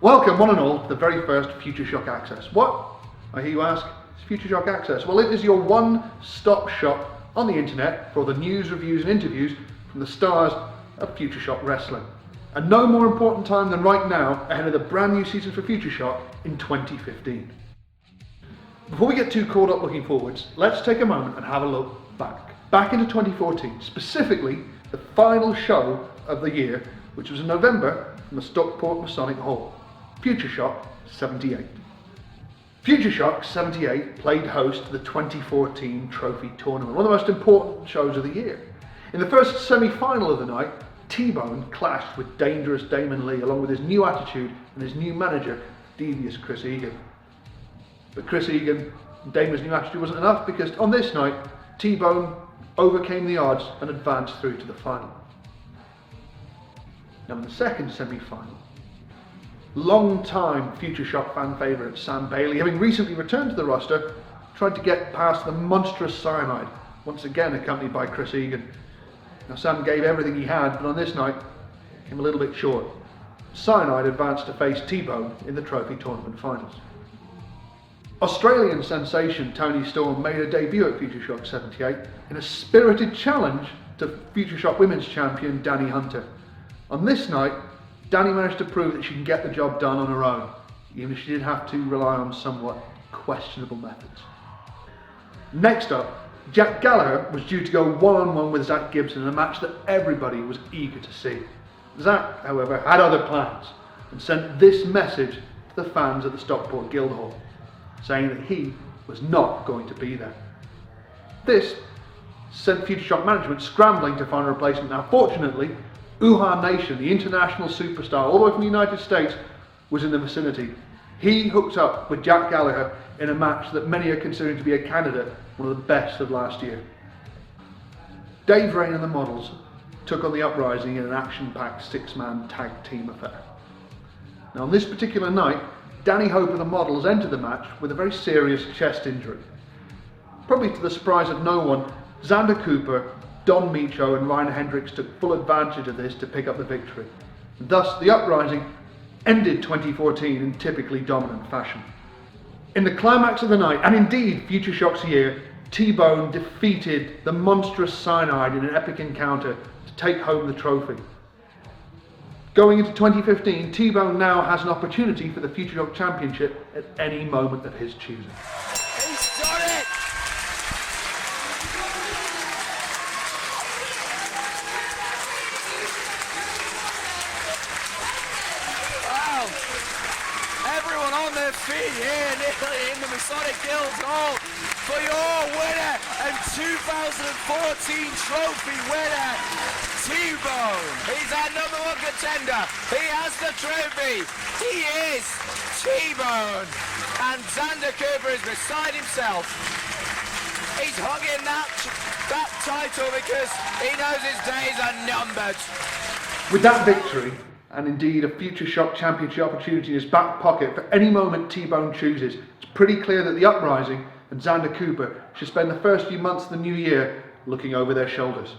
Welcome one and all to the very first FutureShock Access. What, I hear you ask, is FutureShock Access? Well, it is your one-stop shop on the internet for all the news, reviews and interviews from the stars of FutureShock Wrestling. And no more important time than right now ahead of the brand new season for FutureShock in 2015. Before we get too caught up looking forwards, let's take a moment and have a look back into 2014, specifically the final show of the year, which was in November from the Stockport Masonic Hall, FutureShock 78. FutureShock 78 played host to the 2014 Trophy Tournament, one of the most important shows of the year. In the first semi-final of the night, T-Bone clashed with Dangerous Damon Lee along with his new attitude and his new manager, Devious Chris Egan. But Chris Egan and Damon's new attitude wasn't enough, because on this night, T-Bone overcame the odds and advanced through to the final. Now in the second semi-final, long-time FutureShock fan favourite Sam Bailey, having recently returned to the roster, tried to get past the monstrous Cyanide, once again accompanied by Chris Egan. Now Sam gave everything he had, but on this night, came a little bit short. Cyanide advanced to face T-Bone in the Trophy Tournament Finals. Australian sensation Toni Storm made her debut at FutureShock 78 in a spirited challenge to FutureShock Women's Champion Danny Hunter. On this night, Danny managed to prove that she can get the job done on her own, even if she did have to rely on somewhat questionable methods. Next up, Jack Gallagher was due to go one-on-one with Zack Gibson in a match that everybody was eager to see. Zack, however, had other plans and sent this message to the fans at the Stockport Guildhall, saying that he was not going to be there. This sent FutureShock management scrambling to find a replacement. Now fortunately, Uha Nation, the international superstar all the way from the United States, was in the vicinity. He hooked up with Jack Gallagher in a match that many are considering to be a candidate, one of the best of last year. Dave Rain and the Models took on the Uprising in an action-packed six-man tag team affair. Now on this particular night, Danny Hope of the Models entered the match with a very serious chest injury. Probably to the surprise of no one, Xander Cooper, Don Micho and Ryan Hendricks took full advantage of this to pick up the victory. And thus, the Uprising ended 2014 in typically dominant fashion. In the climax of the night, and indeed FutureShock's year, T-Bone defeated the monstrous Cyanide in an epic encounter to take home the trophy. Going into 2015, T-Bone now has an opportunity for the FutureShock Championship at any moment of his choosing. He's done it! Wow! Everyone on their feet here in the Masonic Guildhall for your winner and 2014 trophy winner, T-Bone. He's our #1 contender. He has the trophy. He is T-Bone. And Xander Cooper is beside himself. He's hugging that title because he knows his days are numbered. With that victory, and indeed a FutureShock Championship opportunity in his back pocket for any moment T-Bone chooses, it's pretty clear that the Uprising and Xander Cooper should spend the first few months of the new year looking over their shoulders.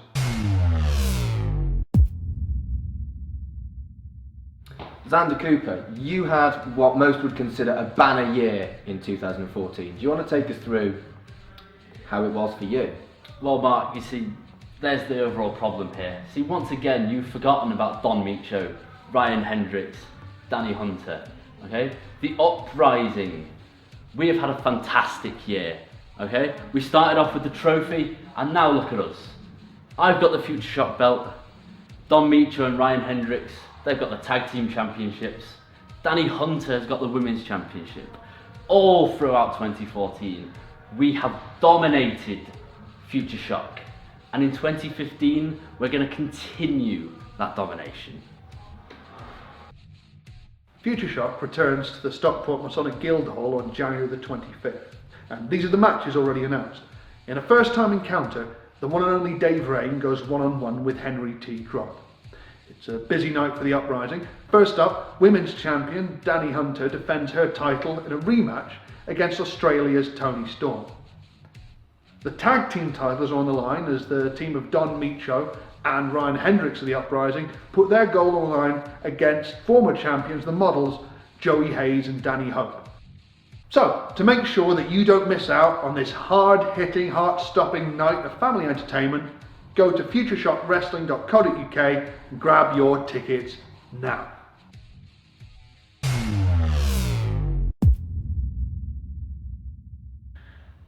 Xander Cooper, you had what most would consider a banner year in 2014. Do you want to take us through how it was for you? Well, Mark, you see, there's the overall problem here. See, once again, you've forgotten about Don Micho, Ryan Hendricks, Danny Hunter, okay? The Uprising. We have had a fantastic year, okay? We started off with the trophy, and now look at us. I've got the FutureShock belt. Don Micho and Ryan Hendricks, they've got the tag team championships. Danny Hunter has got the women's championship. All throughout 2014, we have dominated FutureShock. And in 2015, we're going to continue that domination. FutureShock returns to the Stockport Masonic Guildhall on January the 25th. And these are the matches already announced. In a first-time encounter, the one and only Dave Rain goes one-on-one with Henry T. Crop. It's a busy night for the Uprising. First up, Women's Champion Danny Hunter defends her title in a rematch against Australia's Toni Storm. The tag team titles are on the line as the team of Don Micho and Ryan Hendricks of the Uprising put their goal on the line against former champions, the Models, Joey Hayes and Danny Hope. So, to make sure that you don't miss out on this hard-hitting, heart-stopping night of family entertainment, go to FutureShockWrestling.co.uk and grab your tickets now.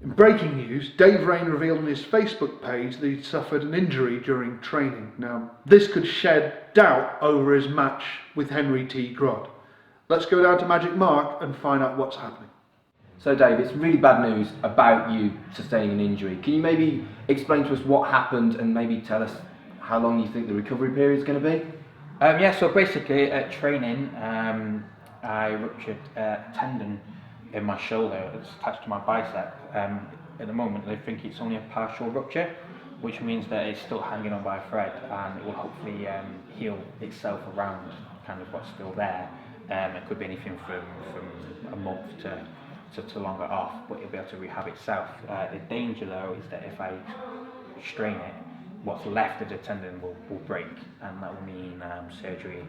In breaking news, Dave Rain revealed on his Facebook page that he'd suffered an injury during training. Now, this could shed doubt over his match with Henry T. Grod. Let's go down to Magic Mark and find out what's happening. So Dave, it's really bad news about you sustaining an injury. Can you maybe explain to us what happened and maybe tell us how long you think the recovery period is going to be? So basically at training, I ruptured a tendon in my shoulder. It's attached to my bicep. At the moment they think it's only a partial rupture, which means that it's still hanging on by a thread, and it will hopefully heal itself around kind of what's still there. It could be anything from a month to longer off, but it'll be able to rehab itself. The danger though is that if I strain it, what's left of the tendon will break, and that will mean surgery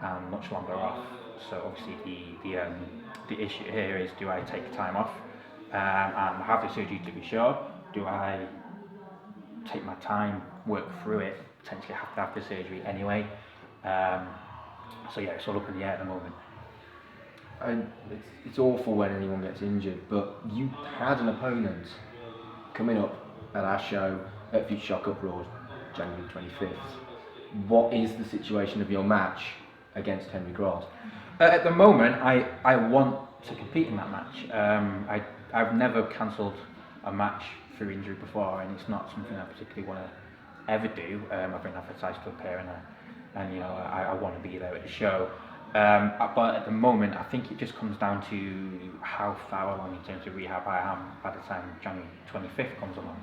and much longer off. So obviously the issue here is, do I take time off and have the surgery to be sure? Do I take my time, work through it, potentially have to have the surgery anyway? So yeah, it's all up in the air at the moment. And it's awful when anyone gets injured, but you had an opponent coming up at our show at FutureShock Uproar, January 25th. What is the situation of your match against Henry Grod? At the moment, I want to compete in that match. I've never cancelled a match through injury before, and it's not something I particularly want to ever do. I've been advertised to appear, and you know, I want to be there at the show. But at the moment, I think it just comes down to how far along in terms of rehab I am by the time January 25th comes along.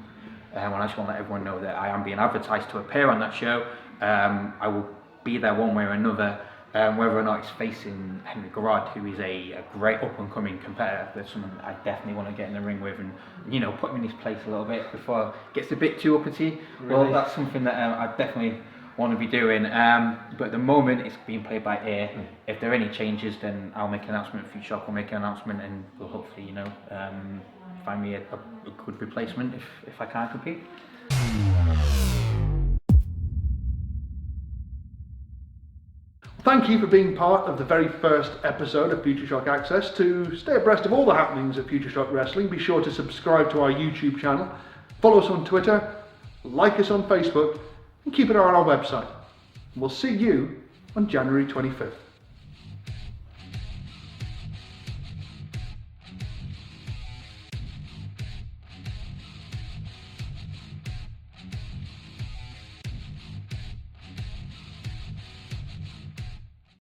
And I just want to let everyone know that I am being advertised to appear on that show. I will be there one way or another. Whether or not it's facing Henry Grod, who is a great up-and-coming competitor, that's someone I definitely want to get in the ring with and, you know, put him in his place a little bit before it gets a bit too uppity. Really? Well, that's something that I definitely want to be doing. But at the moment, it's being played by ear. If there are any changes, then I'll make an announcement. FutureShock will make an announcement, and we'll hopefully, you know, find me a good replacement if I can't compete. Thank you for being part of the very first episode of FutureShock Access. To stay abreast of all the happenings at FutureShock Wrestling, be sure to subscribe to our YouTube channel, follow us on Twitter, like us on Facebook, and keep an eye on our website. We'll see you on January 25th.